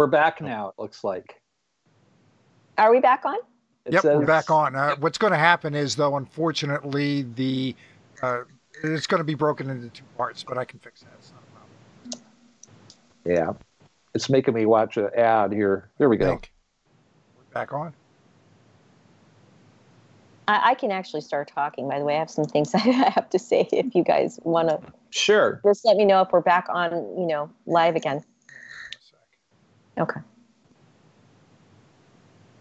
We're back now, it looks like. Are we back on? Yep, we're back on. What's going to happen is, though, unfortunately, it's going to be broken into 2 parts, but I can fix that. It's not a problem. Yeah. It's making me watch an ad here. There we go. We're back on. I can actually start talking, by the way. I have some things I have to say if you guys want to. Sure. Just let me know if we're back on, live again. Okay.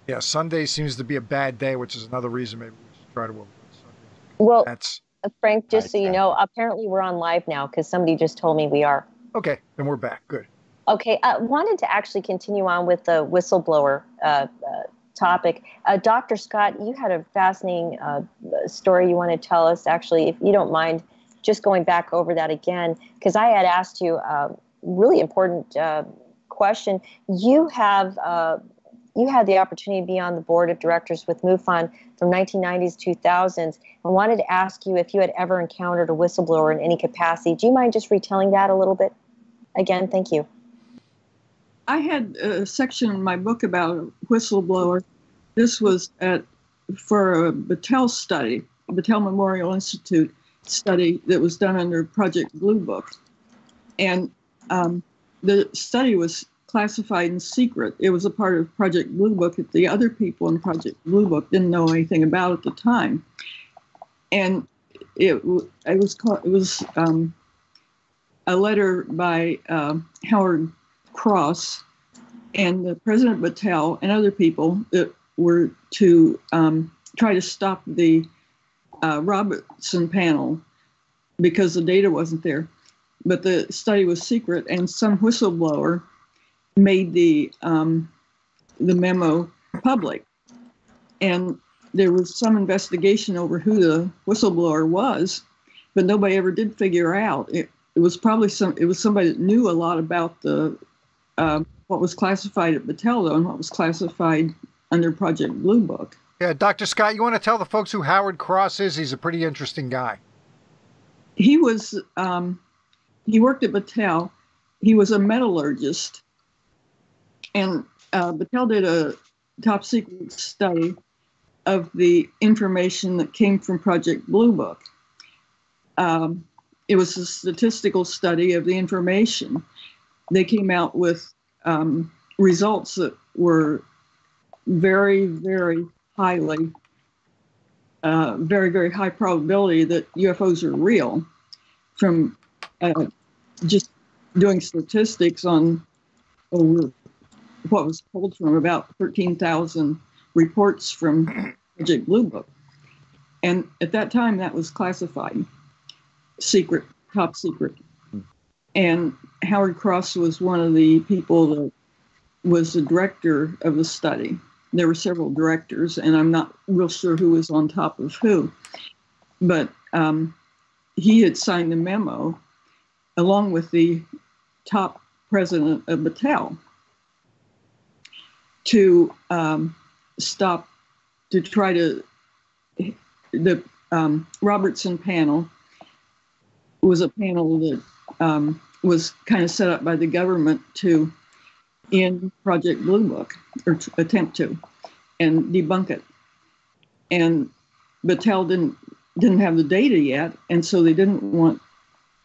Yeah, Sunday seems to be a bad day, which is another reason maybe we should try to avoid Sundays. Well, Frank, just so you know, apparently we're on live now because somebody just told me we are. Okay, then we're back. Good. Okay, wanted to actually continue on with the whistleblower topic. Dr. Scott, you had a fascinating story you want to tell us. Actually, if you don't mind, just going back over that again, because I had asked you a really important question. You had the opportunity to be on the board of directors with MUFON from 1990s, 2000s. I wanted to ask you if you had ever encountered a whistleblower in any capacity. Do you mind just retelling that a little bit? Again, thank you. I had a section in my book about a whistleblower. This was for a Battelle study, a Battelle Memorial Institute study that was done under Project Blue Book. And the study was classified in secret. It was a part of Project Blue Book that the other people in Project Blue Book didn't know anything about at the time. And it was a letter by Howard Cross and the President Battelle and other people that were to try to stop the Robertson panel because the data wasn't there. But the study was secret, and some whistleblower made the memo public. And there was some investigation over who the whistleblower was, but nobody ever did figure out. It was probably somebody that knew a lot about the what was classified at Battelle, though, and what was classified under Project Blue Book. Yeah, Dr. Scott, you want to tell the folks who Howard Cross is? He's a pretty interesting guy. He was he worked at Battelle. He was a metallurgist, and Battelle did a top secret study of the information that came from Project Blue Book. It was a statistical study of the information. They came out with results that were very, very highly, very, very high probability that UFOs are real from just doing statistics on what was pulled from about 13,000 reports from Project Blue Book. And at that time, that was classified, secret, top secret. And Howard Cross was one of the people that was the director of the study. There were several directors, and I'm not real sure who was on top of who. But he had signed the memo along with the top president of Battelle to stop, to try to, the Robertson panel was a panel that was kind of set up by the government to end Project Blue Book, or attempt to, and debunk it. And Battelle didn't have the data yet, and so they didn't want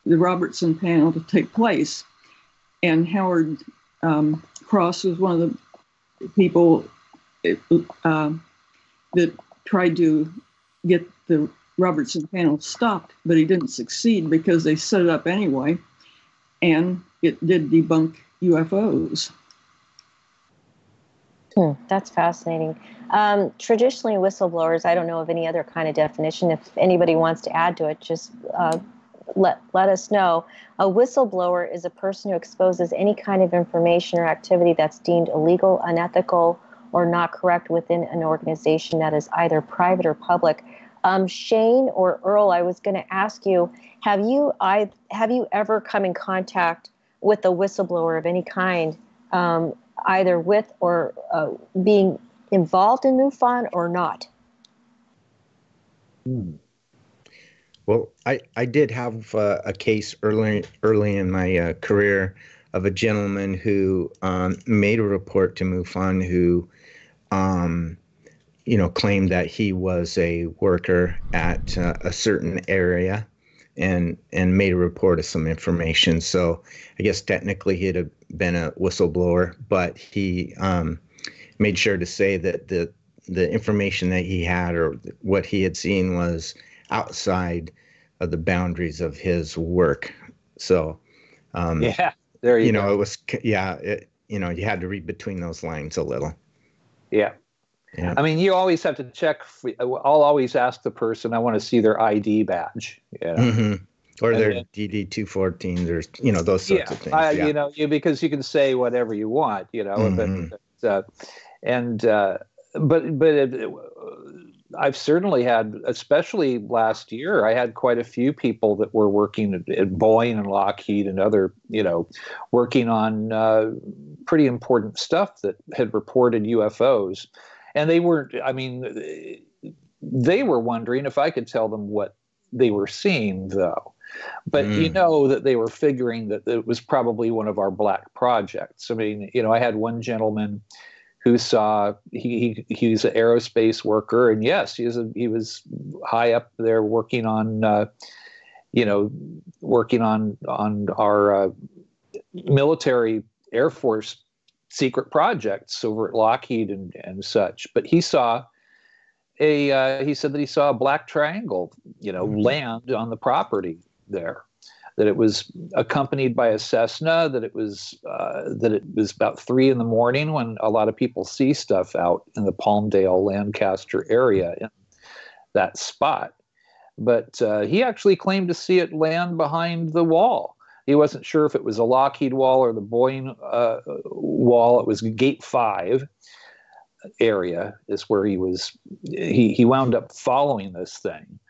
the Robertson panel to take place. And Howard Cross was one of the people that tried to get the Robertson panel stopped, but he didn't succeed because they set it up anyway, and it did debunk UFOs. That's fascinating. Traditionally, whistleblowers, I don't know of any other kind of definition. If anybody wants to add to it, just let us know. A whistleblower is a person who exposes any kind of information or activity that's deemed illegal, unethical, or not correct within an organization that is either private or public. Shane or Earl, I was going to ask you, have you ever come in contact with a whistleblower of any kind, either with or being involved in MUFON or not? Well, I did have a case early in my career of a gentleman who made a report to MUFON who, claimed that he was a worker at a certain area and made a report of some information. So I guess technically he'd have been a whistleblower, but he made sure to say that the information that he had or what he had seen was outside of the boundaries of his work. So, there you go. It was, you had to read between those lines a little. Yeah. Yeah. I mean, you always have to check. I'll always ask the person, I want to see their ID badge. Or their DD-214s or, those sorts of things. Because you can say whatever you want, but I've certainly had, especially last year, I had quite a few people that were working at Boeing and Lockheed and other, working on pretty important stuff that had reported UFOs. And they were wondering if I could tell them what they were seeing, though. But that they were figuring that it was probably one of our black projects. I mean, I had one gentleman who saw he's an aerospace worker, and yes, he was high up there working on our military Air Force secret projects over at Lockheed and such. But he said that he saw a black triangle, land on the property there, that it was accompanied by a Cessna, that it was about 3 a.m. when a lot of people see stuff out in the Palmdale, Lancaster area in that spot. But he actually claimed to see it land behind the wall. He wasn't sure if it was a Lockheed wall or the Boeing wall. It was Gate 5 area is where he was. He wound up following this thing,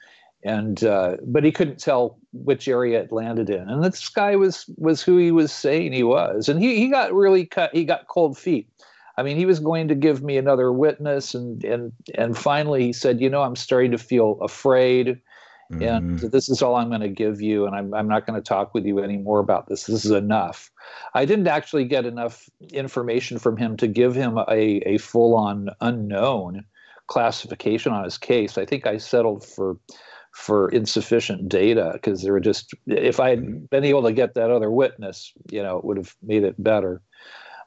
and but he couldn't tell which area it landed in. And this guy was who he was saying he was, and he got really cut. He got cold feet. I mean, he was going to give me another witness, and finally he said, I'm starting to feel afraid. And this is all I'm going to give you, and I'm not going to talk with you anymore about this. This is enough. I didn't actually get enough information from him to give him a full-on unknown classification on his case. I think I settled for insufficient data because there were just, if I had been able to get that other witness, it would have made it better.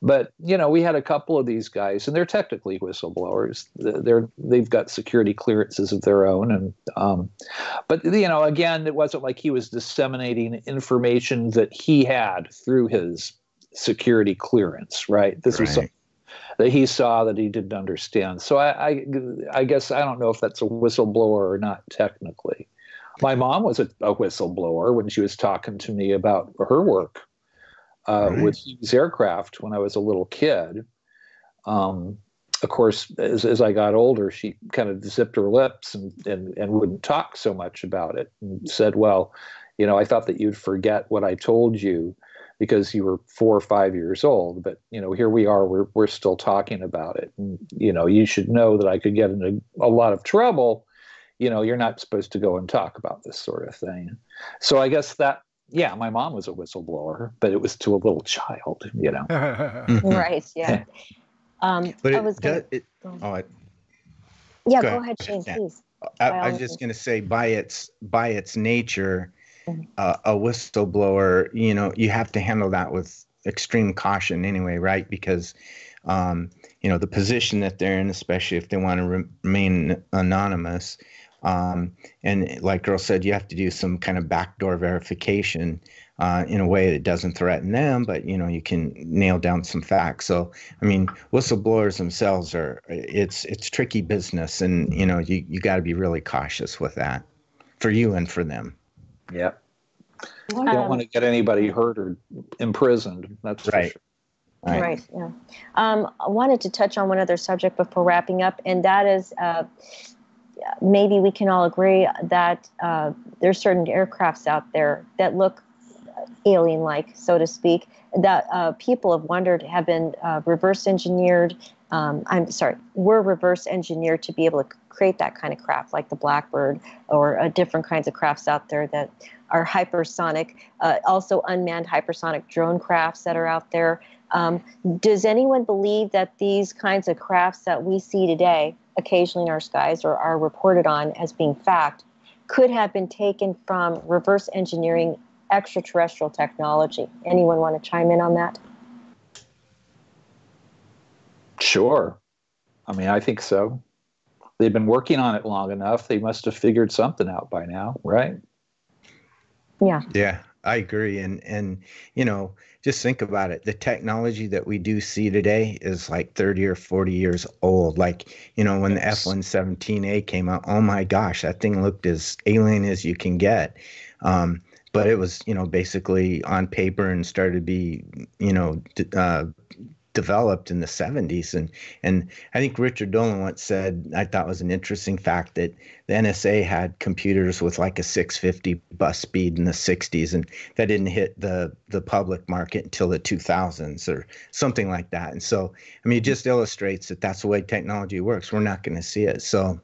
But, we had a couple of these guys, and they're technically whistleblowers. They've got security clearances of their own. And but, again, it wasn't like he was disseminating information that he had through his security clearance, right? This was something that he saw that he didn't understand. So I guess I don't know if that's a whistleblower or not technically. My mom was a whistleblower when she was talking to me about her work. With Hughes aircraft when I was a little kid. Of course, as I got older, she kind of zipped her lips and wouldn't talk so much about it and said, well, I thought that you'd forget what I told you because you were 4 or 5 years old. But, here we are, we're still talking about it. And, you should know that I could get into a lot of trouble. You're not supposed to go and talk about this sort of thing. So I guess that, yeah, my mom was a whistleblower, but it was to a little child, Right, yeah. But I was gonna, go ahead, Shane, please. I was just going to say, by its nature, a whistleblower, you have to handle that with extreme caution anyway, right? Because, the position that they're in, especially if they want to remain anonymous. And like Earl said, you have to do some kind of backdoor verification in a way that doesn't threaten them, but you can nail down some facts. So I mean, whistleblowers themselves it's tricky business, and you got to be really cautious with that, for you and for them. Yeah, you don't want to get anybody hurt or imprisoned. That's right. For sure. Right. Yeah. I wanted to touch on one other subject before wrapping up, and that is. Maybe we can all agree that there's certain aircrafts out there that look alien-like, so to speak, that people have wondered have been reverse engineered I'm sorry, were reverse engineered to be able to create that kind of craft, like the Blackbird or different kinds of crafts out there that are hypersonic, also unmanned hypersonic drone crafts that are out there. Does anyone believe that these kinds of crafts that we see today, occasionally in our skies or are reported on as being fact, could have been taken from reverse engineering extraterrestrial technology? Anyone want to chime in on that? Sure. I mean, I think so. They've been working on it long enough. They must have figured something out by now, right? Yeah. Yeah, I agree. And just think about it. The technology that we do see today is like 30 or 40 years old. Like, when the F-117A came out, oh my gosh, that thing looked as alien as you can get. But it was, basically on paper and started to be, developed in the 70s. And I think Richard Dolan once said, I thought was an interesting fact, that the NSA had computers with like a 650 bus speed in the 60s, and that didn't hit the public market until the 2000s or something like that. And so, I mean, it just illustrates that that's the way technology works. We're not going to see it. So,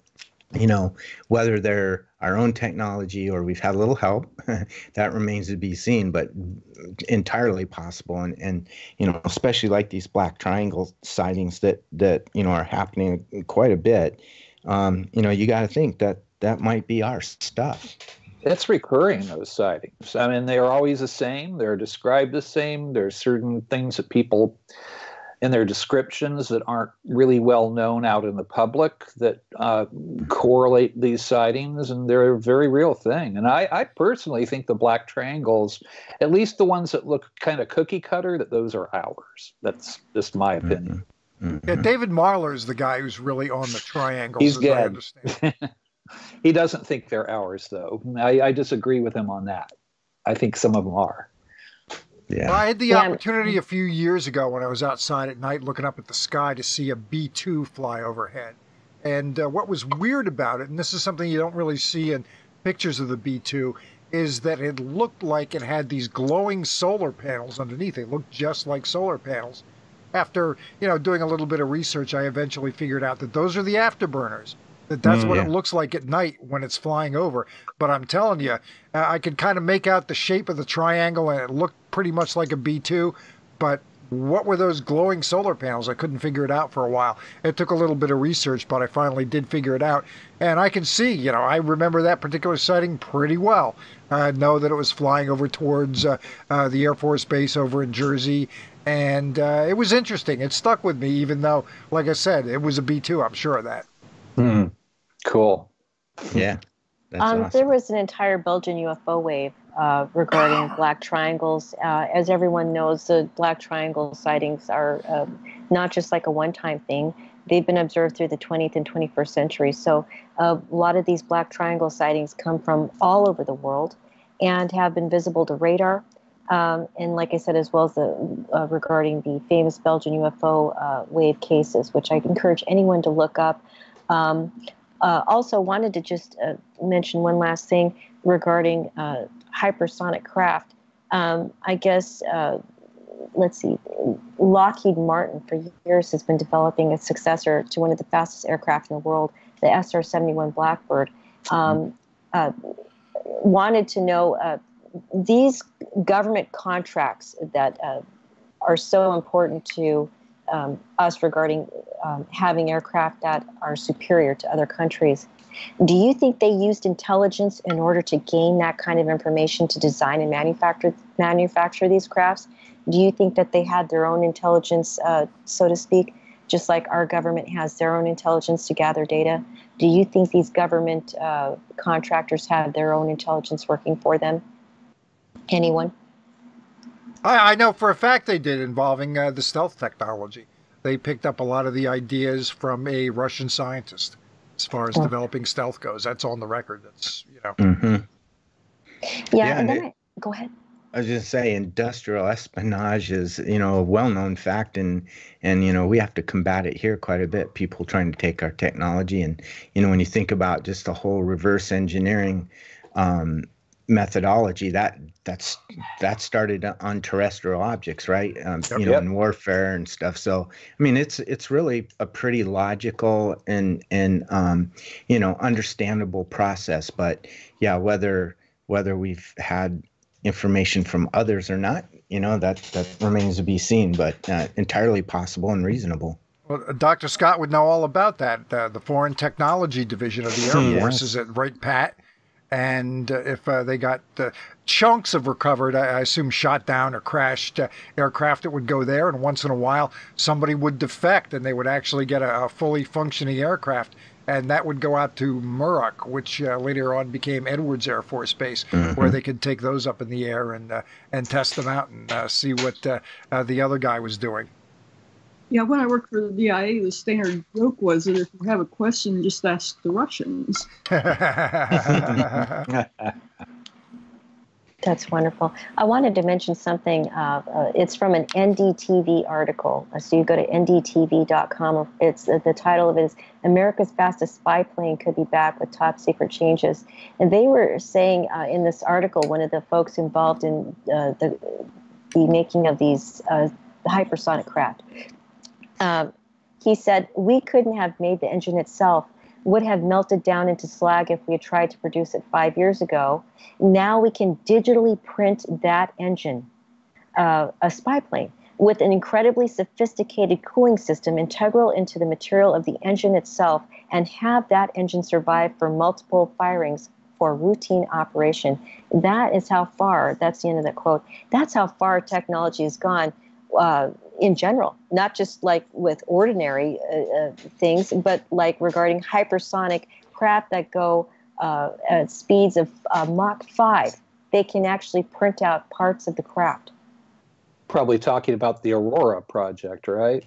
whether they're our own technology or we've had a little help, that remains to be seen, but entirely possible. And especially like these black triangle sightings that are happening quite a bit. You got to think that might be our stuff. It's recurring, those sightings. I mean, they are always the same. They're described the same. There's certain things that people in their descriptions that aren't really well known out in the public that correlate these sightings, and they're a very real thing. And I personally think the black triangles, at least the ones that look kind of cookie cutter, that those are ours. That's just my opinion. Mm-hmm. Yeah, David Marler is the guy who's really on the triangles. He's dead. I understand. He doesn't think they're ours, though. I disagree with him on that. I think some of them are. Yeah. Well, I had the opportunity a few years ago when I was outside at night looking up at the sky to see a B-2 fly overhead. And what was weird about it, and this is something you don't really see in pictures of the B-2, is that it looked like it had these glowing solar panels underneath. It looked just like solar panels. After, doing a little bit of research, I eventually figured out that those are the afterburners. That's what it looks like at night when it's flying over. But I'm telling you, I could kind of make out the shape of the triangle, and it looked pretty much like a B-2. But what were those glowing solar panels? I couldn't figure it out for a while. It took a little bit of research, but I finally did figure it out. And I can see, I remember that particular sighting pretty well. I know that it was flying over towards the Air Force Base over in Jersey. And it was interesting. It stuck with me, even though, like I said, it was a B-2. I'm sure of that. Cool. Yeah. That's awesome. There was an entire Belgian UFO wave regarding black triangles. As everyone knows, the black triangle sightings are not just like a one-time thing. They've been observed through the 20th and 21st century. So a lot of these black triangle sightings come from all over the world and have been visible to radar. And like I said, as well as regarding the famous Belgian UFO wave cases, which I encourage anyone to look up. Also wanted to just mention one last thing regarding hypersonic craft. I guess, let's see, Lockheed Martin for years has been developing a successor to one of the fastest aircraft in the world, the SR-71 Blackbird. Wanted to know these government contracts that are so important to us regarding having aircraft that are superior to other countries. Do you think they used intelligence in order to gain that kind of information to design and manufacture these crafts? Do you think that they had their own intelligence, so to speak, just like our government has their own intelligence to gather data? Do you think these government contractors have their own intelligence working for them? Anyone? I know for a fact they did, involving the stealth technology. They picked up a lot of the ideas from a Russian scientist as far as developing stealth goes. That's on the record. That's, Yeah, and then go ahead. I was just saying, industrial espionage is, a well-known fact, and we have to combat it here quite a bit. People trying to take our technology, and when you think about just the whole reverse engineering, methodology that started on terrestrial objects, right? In warfare and stuff. So I mean, it's really a pretty logical and understandable process. But yeah, whether we've had information from others or not, that remains to be seen. But entirely possible and reasonable. Well, Dr. Scott would know all about that. The Foreign Technology Division of the Air Force is at right, Pat. And if they got chunks of recovered, I assume shot down or crashed aircraft that would go there, and once in a while somebody would defect and they would actually get a fully functioning aircraft, and that would go out to Muroc, which later on became Edwards Air Force Base, where they could take those up in the air and test them out and see what the other guy was doing. Yeah, when I worked for the DIA, the standard joke was that if you have a question, just ask the Russians. That's wonderful. I wanted to mention something. It's from an NDTV article. So you go to ndtv.com. It's the title of it is "America's Fastest Spy Plane Could Be Back with Top Secret Changes." And they were saying in this article, one of the folks involved in the making of these hypersonic craft, he said, "We couldn't have made the engine itself, would have melted down into slag if we had tried to produce it 5 years ago. Now we can digitally print that engine, a spy plane, with an incredibly sophisticated cooling system integral into the material of the engine itself, and have that engine survive for multiple firings for routine operation." That is how far, that's the end of that quote, that's how far technology has gone in general, not just like with ordinary things, but like regarding hypersonic craft that go at speeds of Mach 5. They can actually print out parts of the craft. Probably talking about the Aurora project, right?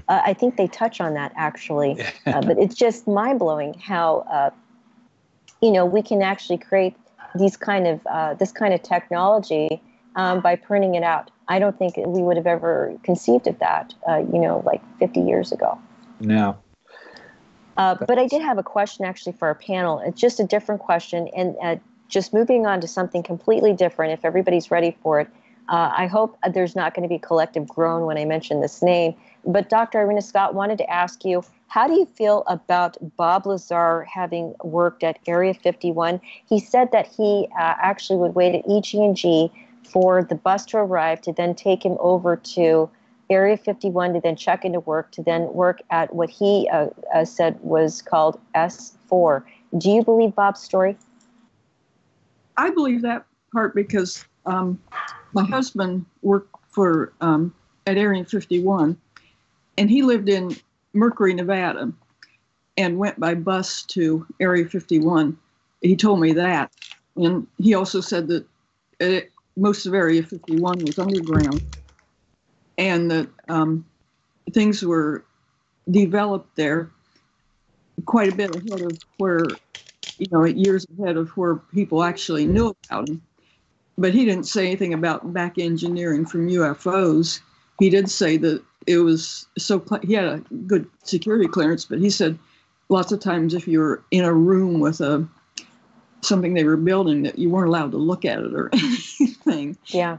I think they touch on that actually, but it's just mind-blowing how we can actually create these kind of this kind of technology by printing it out. I don't think we would have ever conceived of that, like 50 years ago. No. But I did have a question actually for our panel. It's just a different question, and just moving on to something completely different, if everybody's ready for it. I hope there's not going to be a collective groan when I mention this name. But Dr. Irena Scott wanted to ask you, how do you feel about Bob Lazar having worked at Area 51? He said that he actually would wait at EG&G for the bus to arrive, to then take him over to Area 51, to then check into work, to then work at what he said was called S4. Do you believe Bob's story? I believe that part because my husband worked for at Area 51, and he lived in Mercury, Nevada, and went by bus to Area 51. He told me that. And he also said that most of Area 51 was underground, and that things were developed there quite a bit ahead of where, years ahead of where people actually knew about them. But he didn't say anything about back engineering from UFOs. He did say that it was he had a good security clearance, but he said lots of times if you were in a room with something they were building, that you weren't allowed to look at it or anything. Yeah.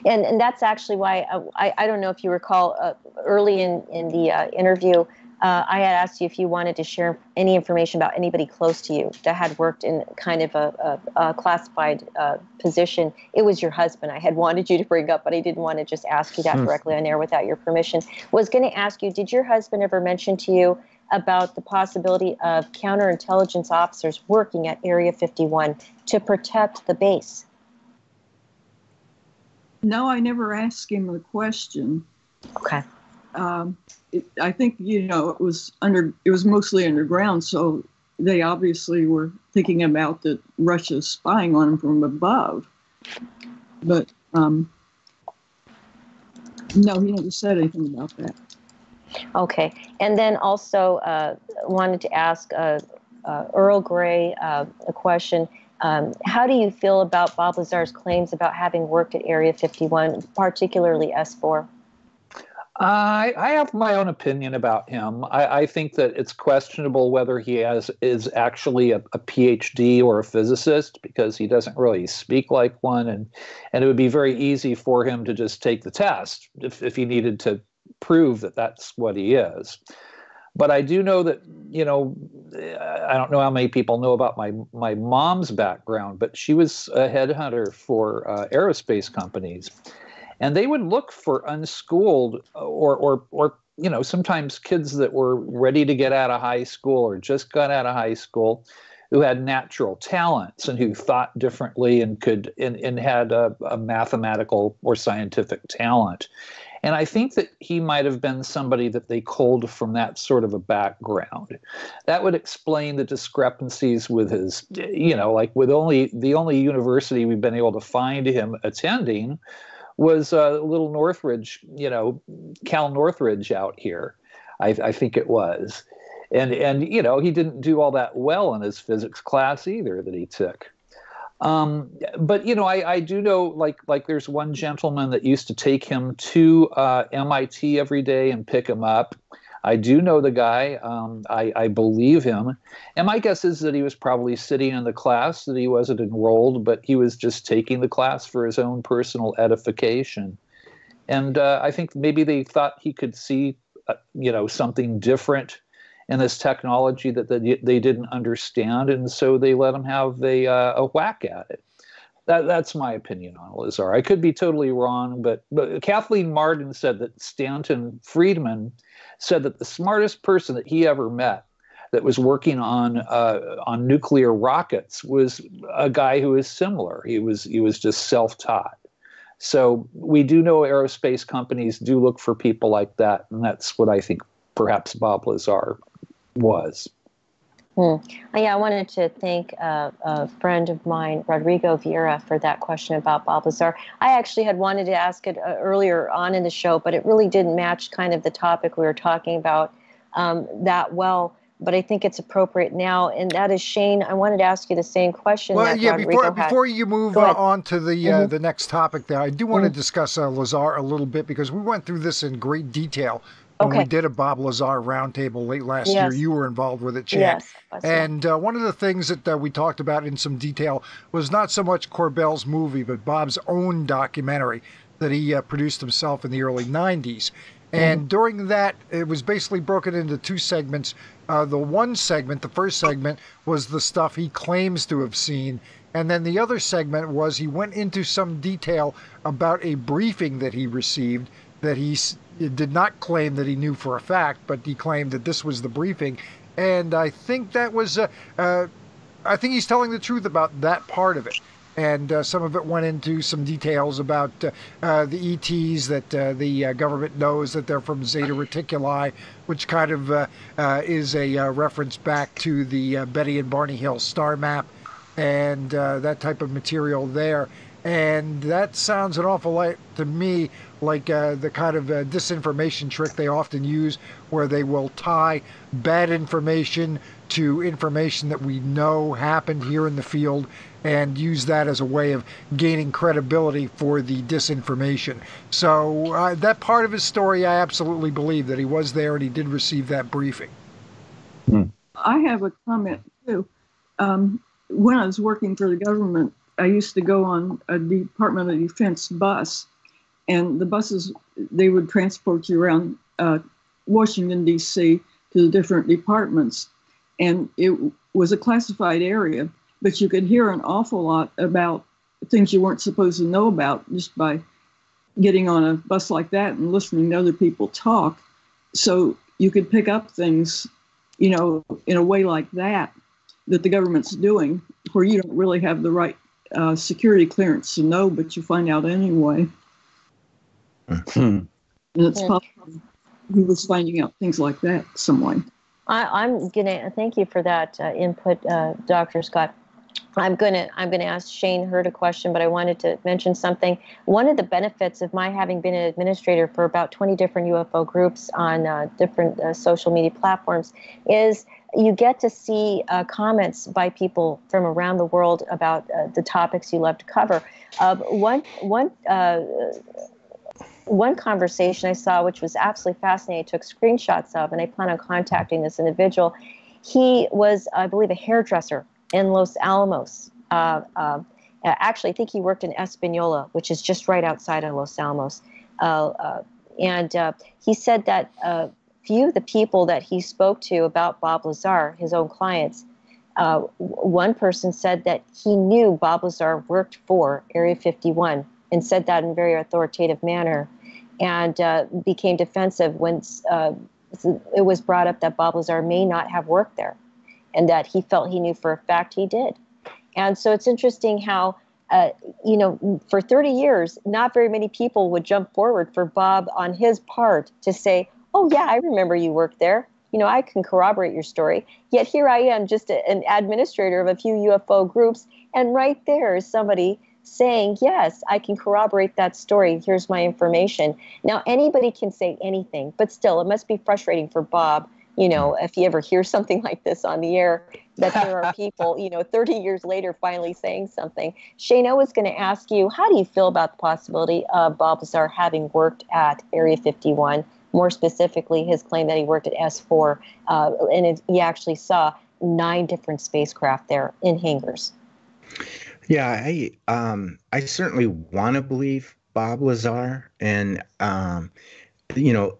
And that's actually why I don't know if you recall early in the interview, I had asked you if you wanted to share any information about anybody close to you that had worked in kind of a classified position. It was your husband I had wanted you to bring up, but I didn't want to just ask you that directly on air without your permission. Was going to ask you, did your husband ever mention to you about the possibility of counterintelligence officers working at Area 51 to protect the base? No, I never asked him the question. Okay. I think it was mostly underground, so they obviously were thinking about that Russia's spying on them from above. But no, he never said anything about that. Okay, and then also wanted to ask Earl Grey a question. How do you feel about Bob Lazar's claims about having worked at Area 51, particularly S4? I have my own opinion about him. I think that it's questionable whether he is actually a PhD or a physicist, because he doesn't really speak like one, and it would be very easy for him to just take the test if he needed to prove that that's what he is. But I do know that, I don't know how many people know about my mom's background, but she was a headhunter for aerospace companies. And they would look for unschooled or sometimes kids that were ready to get out of high school or just got out of high school, who had natural talents and who thought differently and had a mathematical or scientific talent. And I think that he might have been somebody that they culled from that sort of a background. That would explain the discrepancies with his, like with the only university we've been able to find him attending was little Northridge, Cal Northridge out here, I think it was. And he didn't do all that well in his physics class either that he took. But I do know, like there's one gentleman that used to take him to MIT every day and pick him up. I do know the guy. I believe him. And my guess is that he was probably sitting in the class, that he wasn't enrolled, but he was just taking the class for his own personal edification. And I think maybe they thought he could see, something different in this technology that they didn't understand. And so they let him have a whack at it. That's my opinion on Lazar. I could be totally wrong, but Kathleen Marden said that Stanton Friedman said that the smartest person that he ever met that was working on nuclear rockets was a guy who is similar. He was just self-taught. So we do know aerospace companies do look for people like that, and that's what I think perhaps Bob Lazar was. Yeah, I wanted to thank a friend of mine, Rodrigo Vieira, for that question about Bob Lazar. I actually had wanted to ask it earlier on in the show, but it really didn't match kind of the topic we were talking about that well. But I think it's appropriate now, and that is, Shane, I wanted to ask you the same question. Well, that yeah, Rodrigo before you move on to the next topic there, I do want to discuss Lazar a little bit, because we went through this in great detail when we did a Bob Lazar roundtable late last year. You were involved with it, Chant. Yes. And one of the things that we talked about in some detail was not so much Corbell's movie, but Bob's own documentary that he produced himself in the early 90s. And during that, it was basically broken into two segments. The first segment, was the stuff he claims to have seen. And then the other segment was he went into some detail about a briefing that he received that he did not claim that he knew for a fact, but he claimed that this was the briefing. And I think that was, I think he's telling the truth about that part of it. And some of it went into some details about the ETs that the government knows that they're from Zeta Reticuli, which kind of is a reference back to the Betty and Barney Hill star map and that type of material there. And that sounds an awful lot to me like the kind of disinformation trick they often use, where they will tie bad information to information that we know happened here in the field and use that as a way of gaining credibility for the disinformation. So that part of his story, I absolutely believe that he was there and he did receive that briefing. I have a comment too. When I was working for the government, I used to go on a Department of Defense bus, and the buses, they would transport you around Washington, D.C. to the different departments. And it was a classified area, but you could hear an awful lot about things you weren't supposed to know about just by getting on a bus like that and listening to other people talk. So you could pick up things, in a way like that the government's doing, where you don't really have the right security clearance to know, but you find out anyway. And it's possible he was finding out things like that some way. I'm gonna thank you for that input, Dr. Scott. I'm gonna ask Shane Hurd a question, but I wanted to mention something. One of the benefits of my having been an administrator for about 20 different UFO groups on different social media platforms is you get to see comments by people from around the world about the topics you love to cover. One one conversation I saw, which was absolutely fascinating, I took screenshots of, and I plan on contacting this individual. He was, I believe, a hairdresser in Los Alamos. Actually, I think he worked in Espanola, which is just right outside of Los Alamos. And he said that few of the people that he spoke to about Bob Lazar, his own clients, one person said that he knew Bob Lazar worked for Area 51 and said that in a very authoritative manner, and became defensive when it was brought up that Bob Lazar may not have worked there, and that he felt he knew for a fact he did. And so it's interesting how, for 30 years, not very many people would jump forward for Bob on his part to say, oh, yeah, I remember you worked there. I can corroborate your story. Yet here I am, just an administrator of a few UFO groups. And right there is somebody saying, yes, I can corroborate that story. Here's my information. Now, anybody can say anything, but still, it must be frustrating for Bob, if you ever hear something like this on the air, that there are people, 30 years later finally saying something. Shane, I was going to ask you, how do you feel about the possibility of Bob Lazar having worked at Area 51? More specifically, his claim that he worked at S4, and he actually saw 9 different spacecraft there in hangars. Yeah, I certainly want to believe Bob Lazar, and a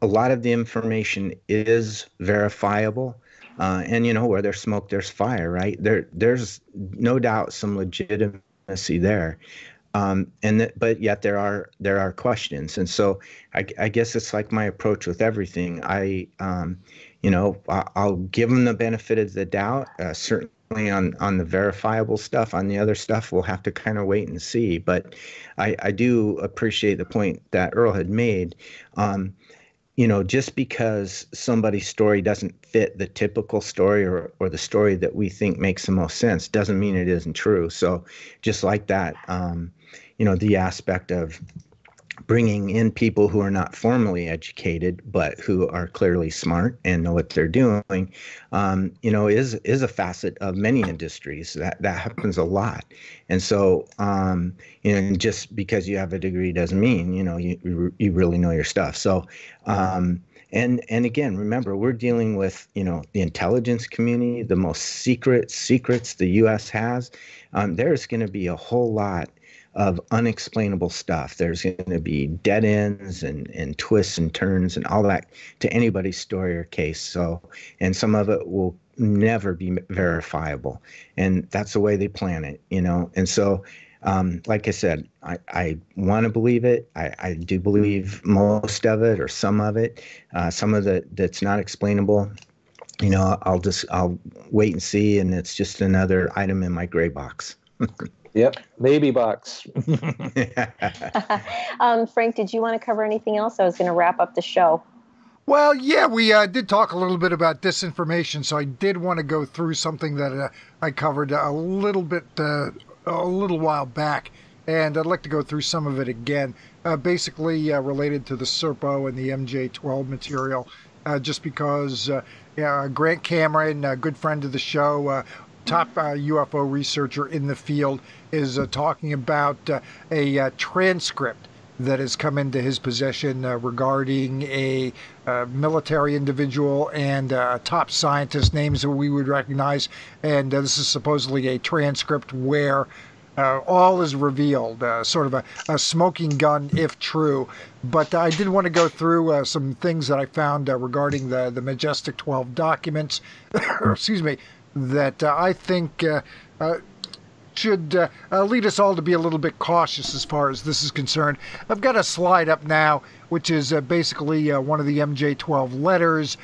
lot of the information is verifiable, and where there's smoke, there's fire, right? There's no doubt some legitimacy there. But yet there are questions, and so I guess it's like my approach with everything. I'll give them the benefit of the doubt. Certainly on the verifiable stuff. On the other stuff, we'll have to kind of wait and see. But I do appreciate the point that Earl had made. Just because somebody's story doesn't fit the typical story or the story that we think makes the most sense doesn't mean it isn't true. So just like that, the aspect of bringing in people who are not formally educated, but who are clearly smart and know what they're doing, is a facet of many industries. That happens a lot. And so, just because you have a degree doesn't mean, you really know your stuff. So, and again, remember, we're dealing with, the intelligence community, the most secrets the U.S. has. There's going to be a whole lot of unexplainable stuff. There's going to be dead ends and twists and turns and all that to anybody's story or case. So, and some of it will never be verifiable. And that's the way they plan it, And so, like I said, I want to believe it. I do believe most of it or some of it. Some of it that's not explainable, I'll wait and see. And it's just another item in my gray box. Yep, baby box. Frank, did you want to cover anything else? I was going to wrap up the show. Well, yeah, we did talk a little bit about disinformation, so I did want to go through something that I covered a little while back, and I'd like to go through some of it again, basically related to the SERPO and the MJ-12 material, just because Grant Cameron, a good friend of the show, top UFO researcher in the field, is talking about a transcript that has come into his possession regarding a military individual and a top scientist, names that we would recognize. And this is supposedly a transcript where all is revealed, sort of a smoking gun if true. But I did want to go through some things that I found regarding the Majestic 12 documents, excuse me, that I think should lead us all to be a little bit cautious as far as this is concerned. I've got a slide up now, which is basically one of the MJ-12 letters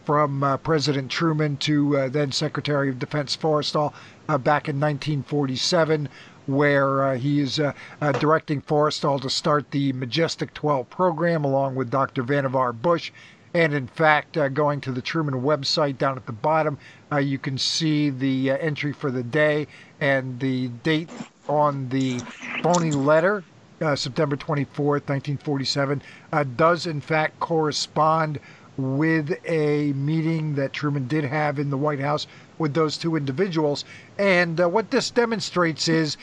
from President Truman to then Secretary of Defense Forrestal back in 1947, where he is directing Forrestal to start the Majestic 12 program along with Dr. Vannevar Bush. And in fact, going to the Truman website down at the bottom, you can see the entry for the day and the date on the phony letter, September 24th, 1947, does in fact correspond with a meeting that Truman did have in the White House with those two individuals. And what this demonstrates is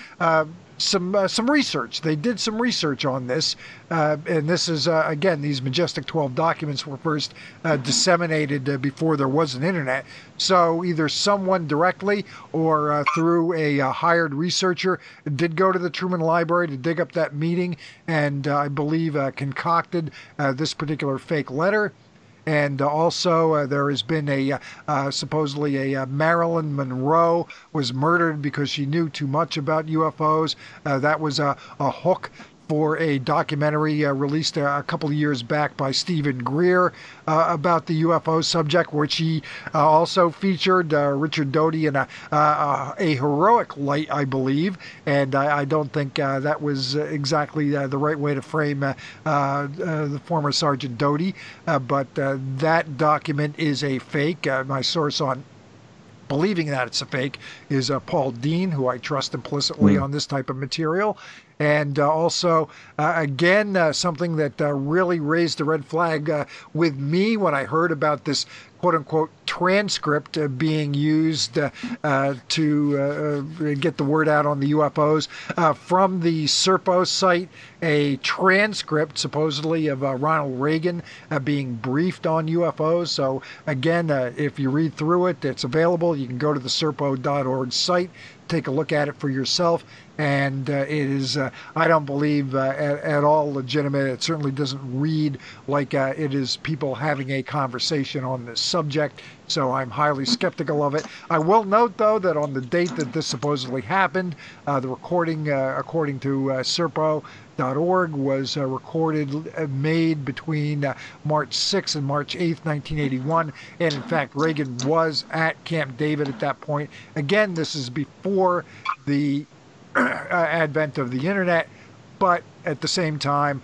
some research. They did some research on this, and this is again, these Majestic 12 documents were first disseminated before there was an internet. So either someone directly or through a hired researcher did go to the Truman Library to dig up that meeting, and I believe concocted this particular fake letter. And also, there has been supposedly a Marilyn Monroe was murdered because she knew too much about UFOs. That was a hook for a documentary released a couple of years back by Stephen Greer about the UFO subject, which he also featured Richard Doty in a heroic light, I believe. And I don't think that was exactly the right way to frame the former Sergeant Doty. But that document is a fake. My source on believing that it's a fake is Paul Dean, who I trust implicitly on this type of material. And also, again, something that really raised a red flag with me when I heard about this quote-unquote transcript being used to get the word out on the UFOs. From the Serpo site, a transcript supposedly of Ronald Reagan being briefed on UFOs. So again, if you read through it, it's available. You can go to the serpo.org site, take a look at it for yourself. And it is, I don't believe, at all legitimate. It certainly doesn't read like it is people having a conversation on this subject. So I'm highly skeptical of it. I will note, though, that on the date that this supposedly happened, the recording, according to Serpo.org, was recorded, made between March 6th and March 8th, 1981. And in fact, Reagan was at Camp David at that point. Again, this is before the advent of the internet, but at the same time,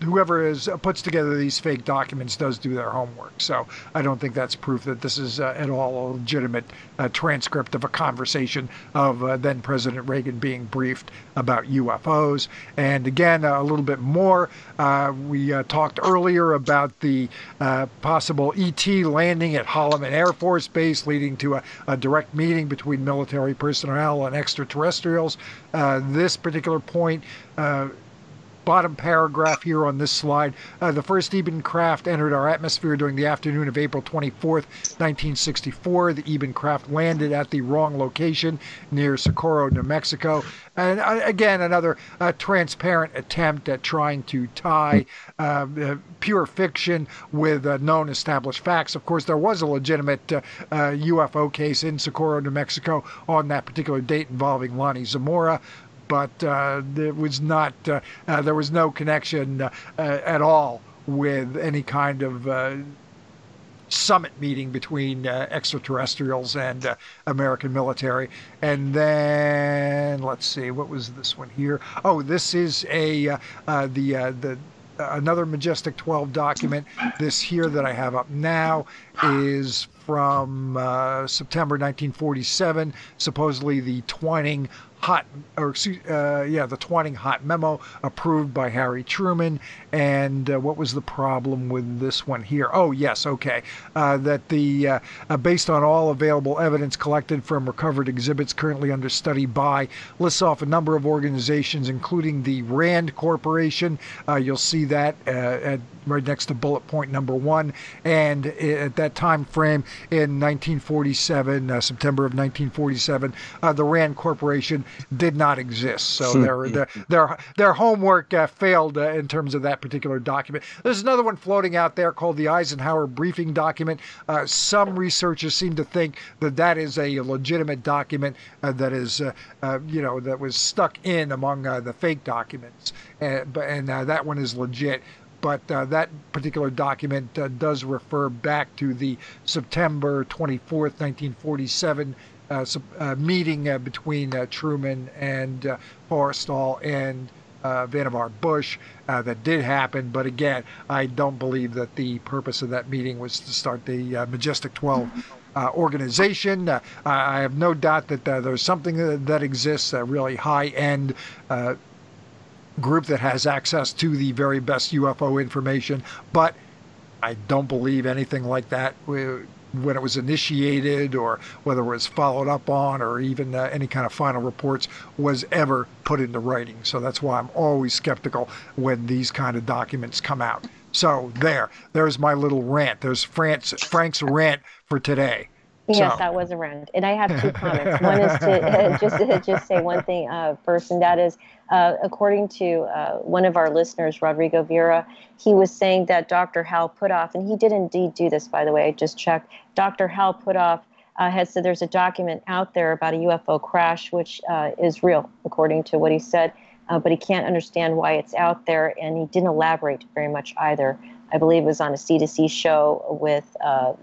whoever puts together these fake documents does do their homework. So I don't think that's proof that this is at all a legitimate transcript of a conversation of then President Reagan being briefed about UFOs. And again, a little bit more. We talked earlier about the possible ET landing at Holloman Air Force Base, leading to a direct meeting between military personnel and extraterrestrials. This particular point, bottom paragraph here on this slide. The first Eben craft entered our atmosphere during the afternoon of April 24th, 1964. The Eben craft landed at the wrong location near Socorro, New Mexico. And again, another transparent attempt at trying to tie pure fiction with known established facts. Of course, there was a legitimate UFO case in Socorro, New Mexico on that particular date involving Lonnie Zamora. But there was not, there was no connection at all with any kind of summit meeting between extraterrestrials and American military. And then let's see, what was this one here? Oh, this is another Majestic 12 document. This here that I have up now is from September 1947, supposedly the Twining Hot memo approved by Harry Truman. And what was the problem with this one here? Oh, yes, okay. That the based on all available evidence collected from recovered exhibits currently under study by, lists off a number of organizations, including the RAND Corporation. You'll see that right next to bullet point number 1. And at that time frame in 1947, September of 1947, the RAND Corporation did not exist. So their homework failed in terms of that particular document. There's another one floating out there called the Eisenhower Briefing Document. Some researchers seem to think that that is a legitimate document that is, that was stuck in among the fake documents. And that one is legit. But that particular document does refer back to the September 24th, 1947 meeting between Truman and Forrestal and Vannevar Bush that did happen. But again, I don't believe that the purpose of that meeting was to start the Majestic 12 organization. I have no doubt that there's something that exists, a really high-end group that has access to the very best UFO information, but I don't believe anything like that when it was initiated or whether it was followed up on or even any kind of final reports was ever put into writing. So that's why I'm always skeptical when these kind of documents come out. So there's my little rant. There's Frank's rant for today. Yes, So. that was a rant. And I have two comments. One is to just say one thing first, and that is, according to one of our listeners, Rodrigo Vera, he was saying that Dr. Hal Puthoff, and he did indeed do this, by the way, I just checked, Dr. Hal Puthoff has said there's a document out there about a UFO crash, which is real, according to what he said, but he can't understand why it's out there, and he didn't elaborate very much either. I believe it was on a C2C show with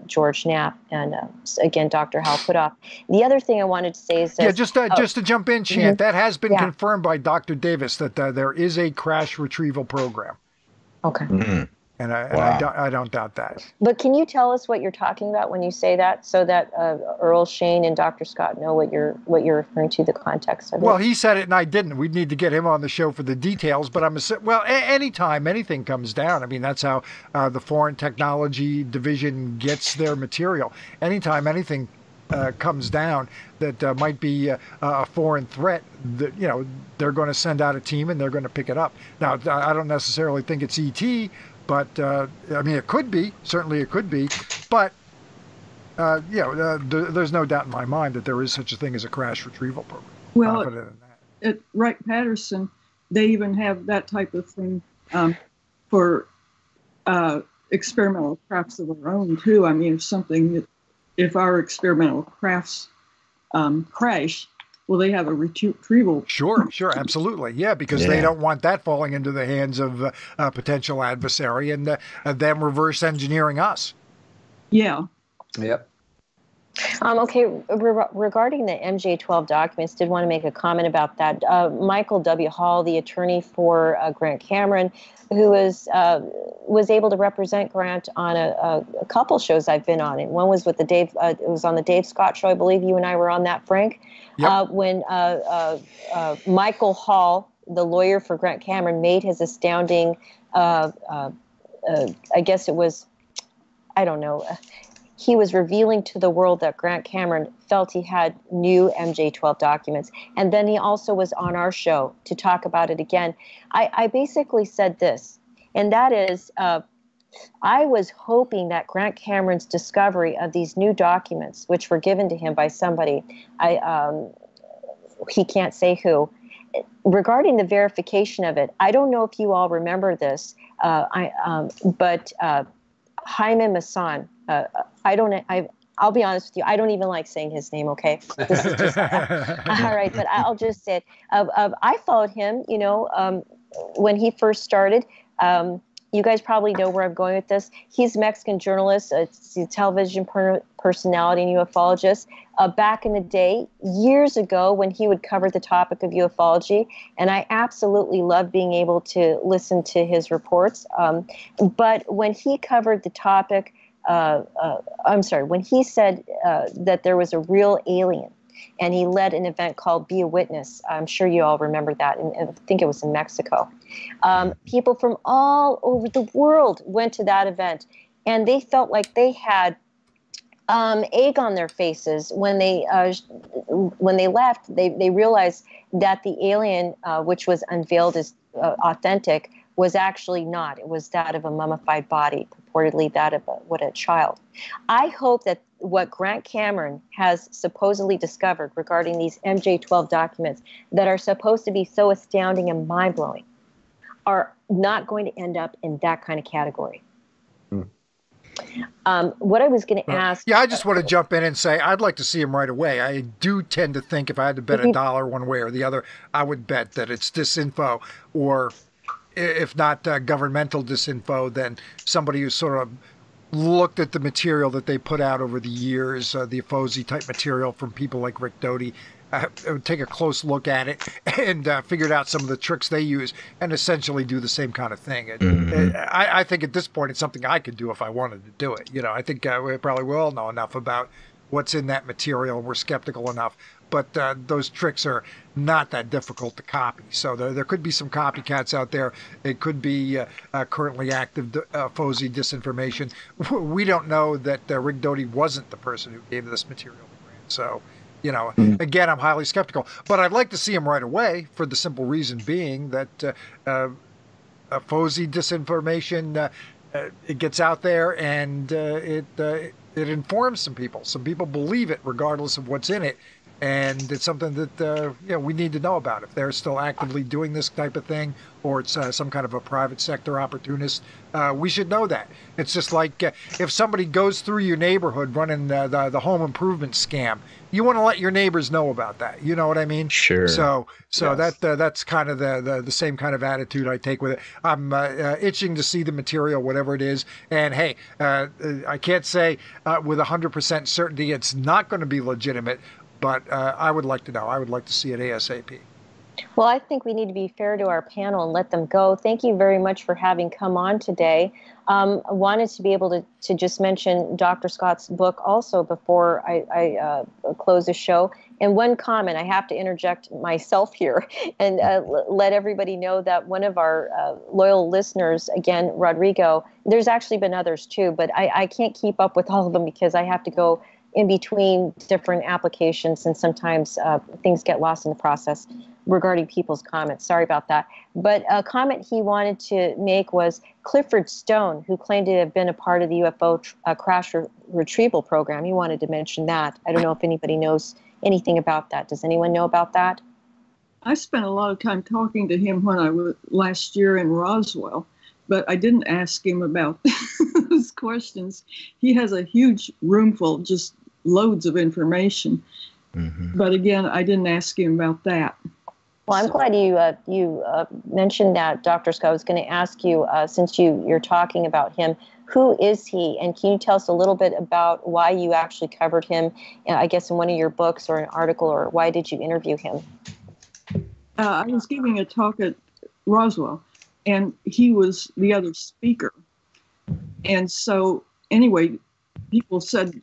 George Knapp and, again, Dr. Hal Puthoff. The other thing I wanted to say is that... Yeah, just to jump in, Chant, that has been confirmed by Dr. Davis that there is a crash retrieval program. Okay. Mm-hmm. And I don't doubt that. But can you tell us what you're talking about when you say that, so that Earl, Shane, and Dr. Scott know what you're referring to, the context of it? Well, he said it and I didn't. We'd need to get him on the show for the details. But anytime anything comes down, I mean, that's how the Foreign Technology Division gets their material. Anytime anything comes down that might be a foreign threat, they're going to send out a team and they're going to pick it up. Now, I don't necessarily think it's ET. But, I mean, it could be. Certainly it could be. But, there's no doubt in my mind that there is such a thing as a crash retrieval program. Well, at Wright-Patterson, they even have that type of thing for experimental crafts of their own, too. I mean, if our experimental crafts crash, well, they have a retrieval. Sure, absolutely. Yeah, because they don't want that falling into the hands of a potential adversary and them reverse engineering us. Yeah. Yep. Okay, regarding the MJ-12 documents, did want to make a comment about that. Michael W. Hall, the attorney for Grant Cameron, who was able to represent Grant on a couple shows I've been on. And one was with it was on the Dave Scott show. I believe you and I were on that, Frank. Yep. When Michael Hall, the lawyer for Grant Cameron, made his astounding, I guess it was, I don't know, he was revealing to the world that Grant Cameron felt he had new MJ-12 documents. And then he also was on our show to talk about it again. I basically said this, and that is, I was hoping that Grant Cameron's discovery of these new documents, which were given to him by somebody, he can't say who, regarding the verification of it, I don't know if you all remember this, but Jaime Maussan, I'll be honest with you, I don't even like saying his name, okay? This is just, all right, but I'll just say it. I followed him, when he first started. You guys probably know where I'm going with this. He's a Mexican journalist, a television personality and ufologist. Back in the day, years ago, when he would cover the topic of ufology, and I absolutely love being able to listen to his reports. But when he covered the topic, when he said that there was a real alien, and he led an event called Be a Witness. I'm sure you all remember that, and I think it was in Mexico. People from all over the world went to that event, and they felt like they had egg on their faces when they left. They realized that the alien, which was unveiled as authentic, was actually not. It was that of a mummified body, purportedly that of a child. I hope that what Grant Cameron has supposedly discovered regarding these MJ-12 documents that are supposed to be so astounding and mind-blowing are not going to end up in that kind of category. What I was going to ask... Yeah, I just want to jump in and say I'd like to see him right away. I do tend to think if I had to bet $1 one way or the other, I would bet that it's disinfo, or if not governmental disinfo, then somebody who sort of looked at the material that they put out over the years, the FOSI type material from people like Rick Doty, take a close look at it and figured out some of the tricks they use and essentially do the same kind of thing. I think at this point it's something I could do if I wanted to do it. I think we probably will know enough about what's in that material, and we're skeptical enough. But those tricks are not that difficult to copy. So there could be some copycats out there. It could be currently active FOSI disinformation. We don't know that Rick Doty wasn't the person who gave this material to Grant. So, again, I'm highly skeptical. But I'd like to see him right away for the simple reason being that FOSI disinformation, it gets out there and it informs some people. Some people believe it regardless of what's in it. And it's something that we need to know about. If they're still actively doing this type of thing, or it's some kind of a private sector opportunist, we should know that. It's just like if somebody goes through your neighborhood running the home improvement scam, you want to let your neighbors know about that. You know what I mean? Sure. So Yes. that's kind of the same kind of attitude I take with it. I'm itching to see the material, whatever it is. And hey, I can't say with 100% certainty it's not going to be legitimate. But I would like to know. I would like to see it ASAP. Well, I think we need to be fair to our panel and let them go. Thank you very much for having come on today. I wanted to be able to just mention Dr. Scott's book also before I close the show. And one comment, I have to interject myself here and let everybody know that one of our loyal listeners, again, Rodrigo, there's actually been others too, but I can't keep up with all of them because I have to go in between different applications, and sometimes things get lost in the process regarding people's comments. Sorry about that. But a comment he wanted to make was Clifford Stone, who claimed to have been a part of the UFO crash retrieval program. He wanted to mention that. I don't know if anybody knows anything about that. Does anyone know about that? I spent a lot of time talking to him when I was last year in Roswell, but I didn't ask him about those questions. He has a huge room full of just loads of information. Mm-hmm. But again, I didn't ask him about that. Well, I'm glad you mentioned that, Dr. Scott. I was going to ask you, since you're talking about him, who is he? And can you tell us a little bit about why you actually covered him, I guess, in one of your books or an article, or why did you interview him? I was giving a talk at Roswell, and he was the other speaker. And so, anyway, people said,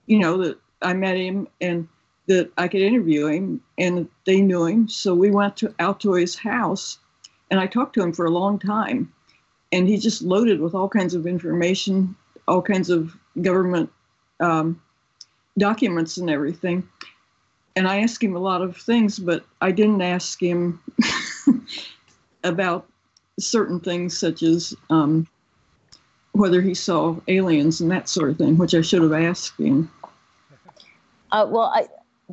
that I met him and that I could interview him, and they knew him. So we went out to his house, and I talked to him for a long time. And he just loaded with all kinds of information, all kinds of government documents and everything. And I asked him a lot of things, but I didn't ask him about certain things such as whether he saw aliens and that sort of thing, which I should have asked him.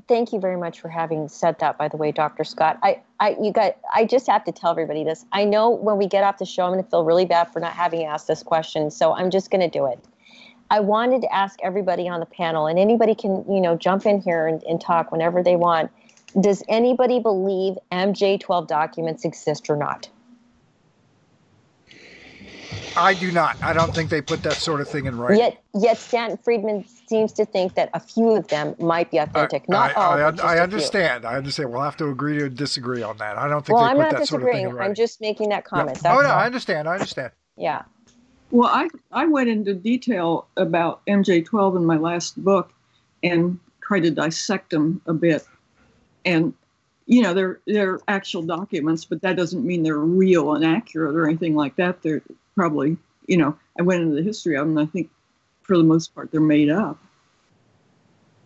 Thank you very much for having said that, by the way, Dr. Scott. I just have to tell everybody this. I know when we get off the show, I'm going to feel really bad for not having asked this question, so I'm just going to do it. I wanted to ask everybody on the panel, and anybody can, jump in here and talk whenever they want. Does anybody believe MJ-12 documents exist or not? I do not. I don't think they put that sort of thing in writing. Yet Stanton Friedman seems to think that a few of them might be authentic. Not all, but just I a understand. few. I understand. We'll have to agree to disagree on that. I don't think they put that sort of thing in writing. I'm just making that comment. Yeah. I understand. Yeah. Well, I went into detail about MJ-12 in my last book and tried to dissect them a bit. And, they're actual documents, but that doesn't mean they're real and accurate or anything like that. They're probably, I went into the history of them, and I think for the most part they're made up.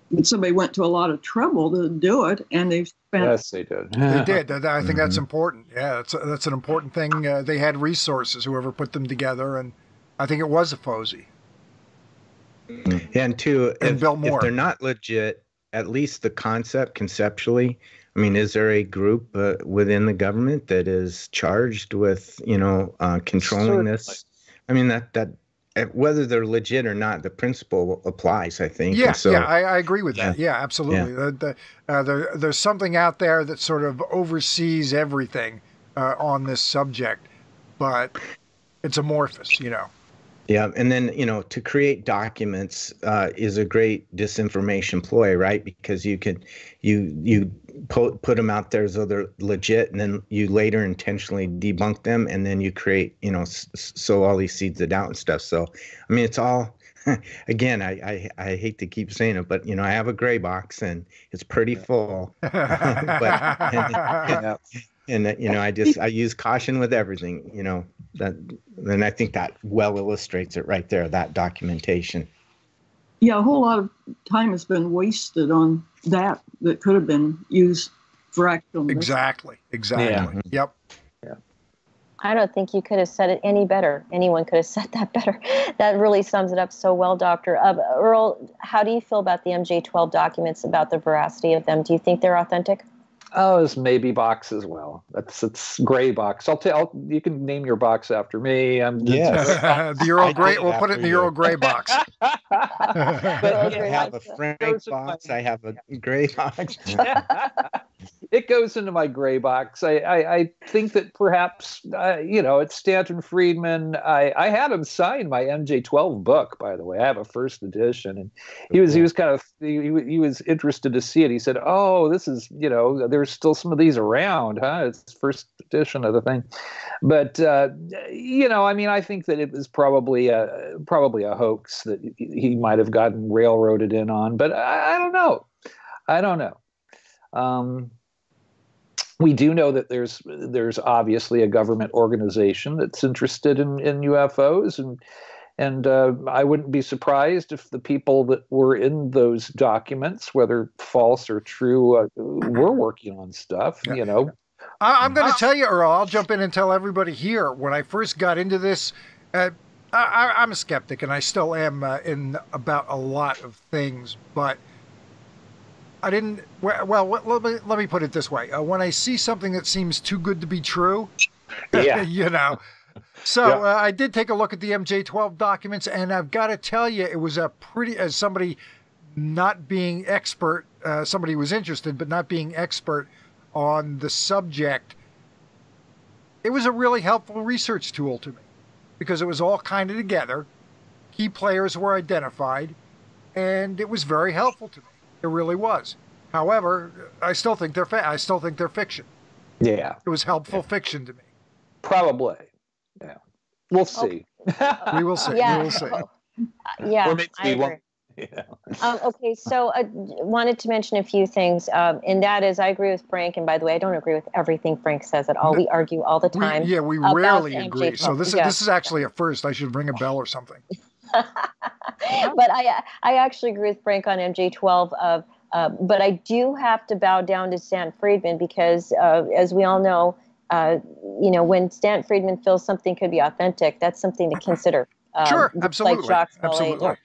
But somebody went to a lot of trouble to do it, and they spent... Yes, they did. They did. I think that's important. Yeah, that's an important thing. They had resources, whoever put them together, and I think it was a FOSI. And two, if Bill Moore. If they're not legit, at least the concept, conceptually, I mean, is there a group within the government that is charged with, controlling this? I mean, that whether they're legit or not, the principle applies, I think. Yeah, so, I agree with that. Yeah, absolutely. Yeah. There's something out there that sort of oversees everything on this subject, but it's amorphous, Yeah, and then, to create documents is a great disinformation ploy, right? Because you put them out there as though they're legit, and then you later intentionally debunk them, and then you create, sow all these seeds of doubt and stuff. So, I mean, it's all, again, I hate to keep saying it, but, I have a gray box and it's pretty full. But, I use caution with everything, and I think that well illustrates it right there, that documentation. Yeah, a whole lot of time has been wasted on that could have been used for actual. Exactly. Yeah. Yep. Yeah. I don't think you could have said it any better. Anyone could have said that better. That really sums it up so well, Doctor. Earl, how do you feel about the MJ-12 documents, about the veracity of them? Do you think they're authentic? Oh, it's maybe box as well. It's gray box. You can name your box after me. The Earl Grey. We'll put it in the Earl Grey box. But I have a Frank box. I have a gray box. It goes into my gray box. I think that perhaps, it's Stanton Friedman. I had him sign my MJ-12 book, by the way. I have a first edition, and he was he was interested to see it. He said, "Oh, this is, there's still some of these around, huh? It's first edition of the thing." But I think that it was probably a hoax that he might have gotten railroaded in on. But I don't know. We do know that there's obviously a government organization that's interested in UFOs, and I wouldn't be surprised if the people that were in those documents, whether false or true, were working on stuff. Yeah. I'm going to tell you, Earl. I'll jump in and tell everybody here. When I first got into this, I'm a skeptic, and I still am in about a lot of things, but I didn't. Well, let me put it this way: when I see something that seems too good to be true, yeah, So I did take a look at the MJ-12 documents, and I've got to tell you, it was a pretty. As somebody not being expert, somebody who was interested but not being expert on the subject, it was a really helpful research tool to me because it was all kind of together. Key players were identified, and it was very helpful to me. It really was. However, I still think they're fiction. Yeah, it was helpful fiction to me. Probably. Yeah, we'll see. We will see. Yeah. We will see. Yeah, I agree. Yeah. Okay, so I wanted to mention a few things, and that is, I agree with Frank. And by the way, I don't agree with everything Frank says at all. We argue all the time. We rarely agree. So this is actually a first. I should ring a bell or something. But I actually agree with Frank on MJ-12. But I do have to bow down to Stan Friedman because, as we all know, when Stan Friedman feels something could be authentic, that's something to consider. Sure, absolutely. Like Jacques absolutely.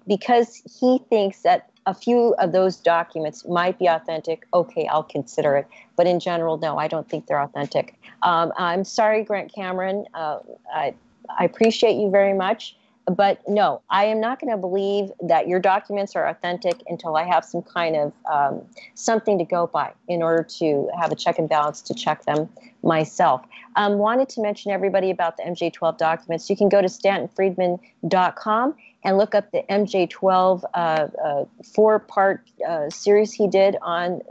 Because he thinks that a few of those documents might be authentic, okay, I'll consider it. But in general, no, I don't think they're authentic. I'm sorry, Grant Cameron. I appreciate you very much. But no, I am not going to believe that your documents are authentic until I have some kind of something to go by in order to have a check and balance to check them myself. Wanted to mention everybody about the MJ-12 documents. You can go to stantonfriedman.com and look up the MJ-12 four-part series he did on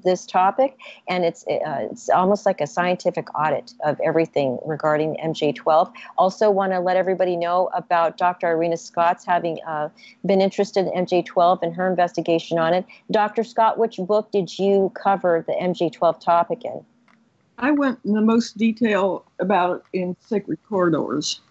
this topic, and it's almost like a scientific audit of everything regarding MJ-12. Also want to let everybody know about Dr. Irena Scott's having been interested in MJ-12 and her investigation on it. Dr. Scott, which book did you cover the MJ-12 topic in? I went in the most detail about it in Sacred Corridors.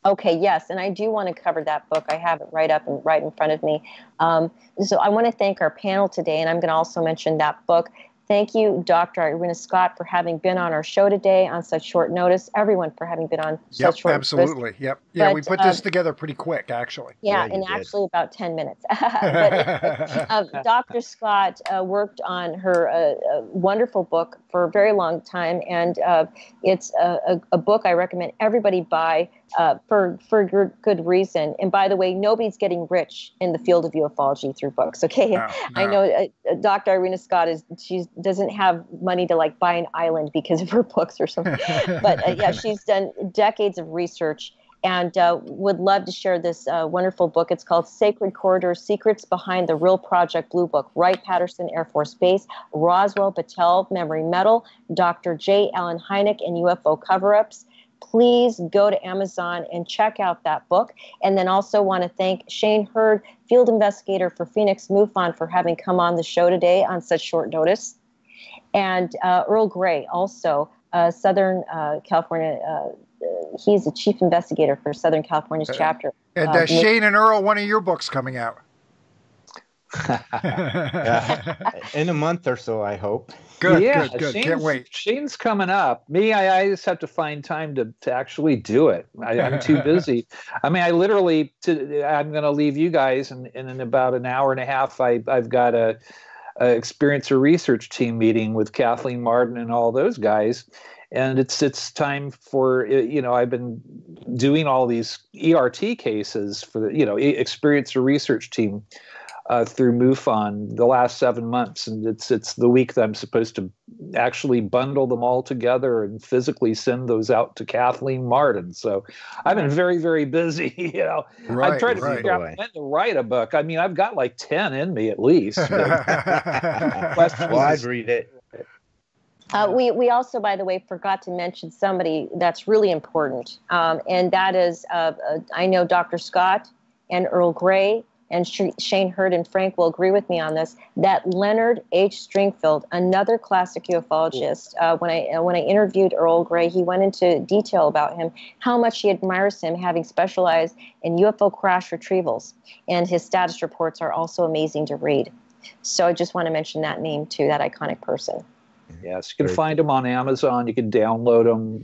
Okay, yes, and I do want to cover that book. I have it right up and right in front of me. So I want to thank our panel today, and I'm going to also mention that book. Thank you, Dr. Irena Scott, for having been on our show today on such short notice. Everyone for having been on such short notice. Absolutely. Yep. Yeah, we put this together pretty quick, actually. Yeah, actually about 10 minutes. Dr. Scott worked on her wonderful book for a very long time, and it's a book I recommend everybody buy for good reason. And by the way, nobody's getting rich in the field of ufology through books. Okay, no. I know Dr. Irena Scott she doesn't have money to buy an island because of her books or something. But yeah, she's done decades of research, and would love to share this wonderful book. It's called Sacred Corridor: Secrets Behind the Real Project Blue Book. Wright-Patterson Air Force Base, Roswell Patel Memory Medal, Dr. J. Allen Hynek and UFO Cover-Ups. Please go to Amazon and check out that book. And then also want to thank Shane Hurd, field investigator for Phoenix MUFON, for having come on the show today on such short notice. And Earl Gray, also Southern California, he's the chief investigator for Southern California's chapter. And Shane and Earl, one of your books coming out. In a month or so, I hope. Good, yeah, good. Can't wait. Shane's coming up. Me, I just have to find time to actually do it. I'm too busy. I mean, I literally, I'm going to leave you guys, and in about an hour and a half, I've got a experiencer research team meeting with Kathleen Martin and all those guys. And it's time for, I've been doing all these ERT cases for the, experiencer research team through MUFON the last 7 months, and it's the week that I'm supposed to actually bundle them all together and physically send those out to Kathleen Martin. So I've been very, very busy. I've tried to figure out when to write a book. I mean, I've got like 10 in me at least. Well, I'd read it. We also, by the way, forgot to mention somebody that's really important, and that is I know Dr. Scott and Earl Gray and Shane Hurd and Frank will agree with me on this, that Leonard H. Stringfield, another classic ufologist, when I interviewed Earl Gray, he went into detail about him, how much he admires him, having specialized in UFO crash retrievals. And his status reports are also amazing to read. So I just want to mention that name too, that iconic person. Yes, you can find them on Amazon. You can download them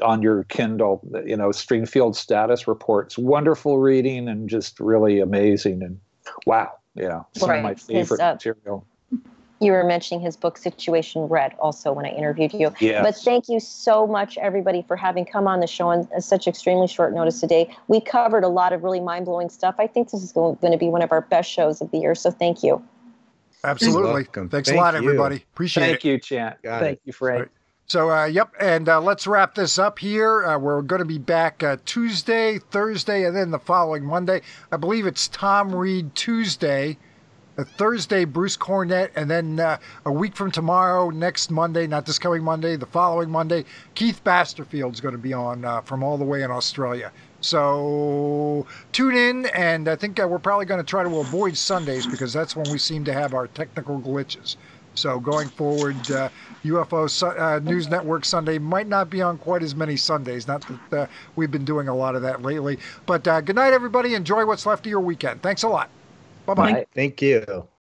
on your Kindle. Stringfield status reports. Wonderful reading and just really amazing. And wow, some of my favorite material. You were mentioning his book, Situation Red, also when I interviewed you. Yes. But thank you so much, everybody, for having come on the show on such extremely short notice today. We covered a lot of really mind-blowing stuff. I think this is going to be one of our best shows of the year, so thank you. Absolutely. Thanks a lot, everybody. Appreciate it. Thank you, Chant. Thank you, Frank. Right. So, yep. And let's wrap this up here. We're going to be back Tuesday, Thursday, and then the following Monday. I believe it's Tom Reed Tuesday, Thursday, Bruce Cornett, and then a week from tomorrow, next Monday, not this coming Monday, the following Monday, Keith Basterfield's going to be on from all the way in Australia. So tune in, and I think we're probably going to try to avoid Sundays because that's when we seem to have our technical glitches. So going forward, UFO News Network Sunday might not be on quite as many Sundays. Not that we've been doing a lot of that lately. But good night, everybody. Enjoy what's left of your weekend. Thanks a lot. Bye-bye. Thank you.